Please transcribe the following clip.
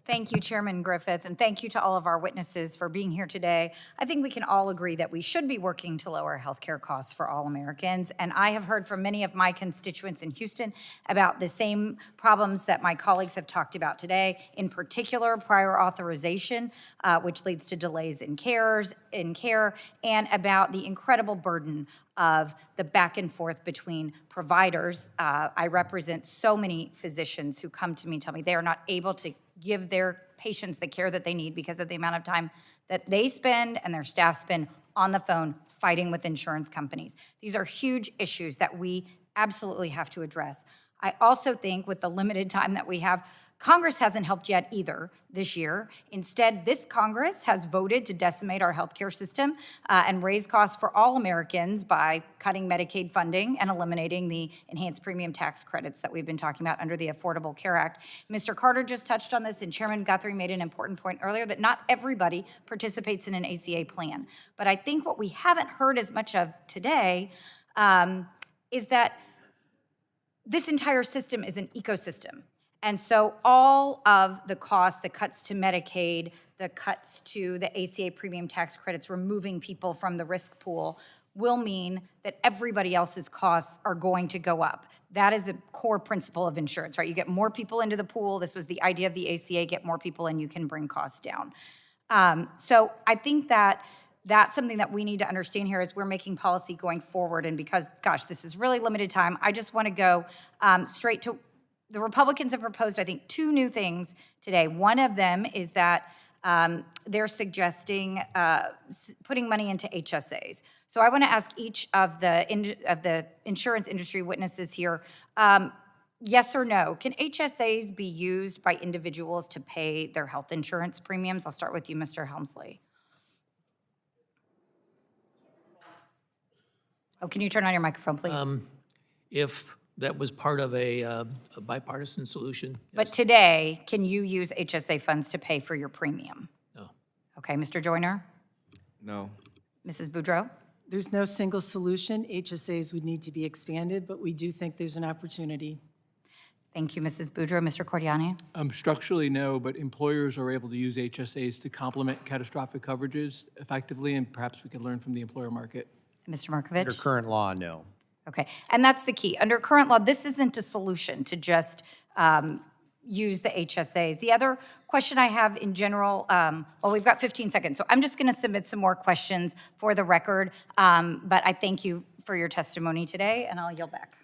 Thank you, Chairman Griffith, and thank you to all of our witnesses for being here today. I think we can all agree that we should be working to lower healthcare costs for all Americans, and I have heard from many of my constituents in Houston about the same problems that my colleagues have talked about today, in particular prior authorization, which leads to delays in care, and about the incredible burden of the back and forth between providers. I represent so many physicians who come to me and tell me they are not able to give their patients the care that they need because of the amount of time that they spend and their staff spend on the phone fighting with insurance companies. These are huge issues that we absolutely have to address. I also think with the limited time that we have, Congress hasn't helped yet either this year. Instead, this Congress has voted to decimate our healthcare system and raise costs for all Americans by cutting Medicaid funding and eliminating the enhanced premium tax credits that we've been talking about under the Affordable Care Act. Mr. Carter just touched on this, and Chairman Guthrie made an important point earlier that not everybody participates in an ACA plan. But I think what we haven't heard as much of today is that this entire system is an ecosystem. And so all of the costs, the cuts to Medicaid, the cuts to the ACA premium tax credits, removing people from the risk pool, will mean that everybody else's costs are going to go up. That is a core principle of insurance, right? You get more people into the pool. This was the idea of the ACA, get more people in, you can bring costs down. So I think that that's something that we need to understand here as we're making policy going forward. And because, gosh, this is really limited time, I just want to go straight to the Republicans have proposed, I think, two new things today. One of them is that they're suggesting putting money into HSAs. So I want to ask each of the insurance industry witnesses here, yes or no, can HSAs be used by individuals to pay their health insurance premiums? I'll start with you, Mr. Helmsley. Oh, can you turn on your microphone, please? If that was part of a bipartisan solution. But today, can you use HSA funds to pay for your premium? No. Okay, Mr. Joyner? No. Mrs. Boudreau? There's no single solution. HSAs would need to be expanded, but we do think there's an opportunity. Thank you, Mrs. Boudreau. Mr. Cordiani? Structurally, no, but employers are able to use HSAs to complement catastrophic coverages effectively, and perhaps we could learn from the employer market. Mr. Markovich? Under current law, no. Okay, and that's the key. Under current law, this isn't a solution to just use the HSAs. The other question I have in general, well, we've got 15 seconds, so I'm just going to submit some more questions for the record, but I thank you for your testimony today, and I'll yield back.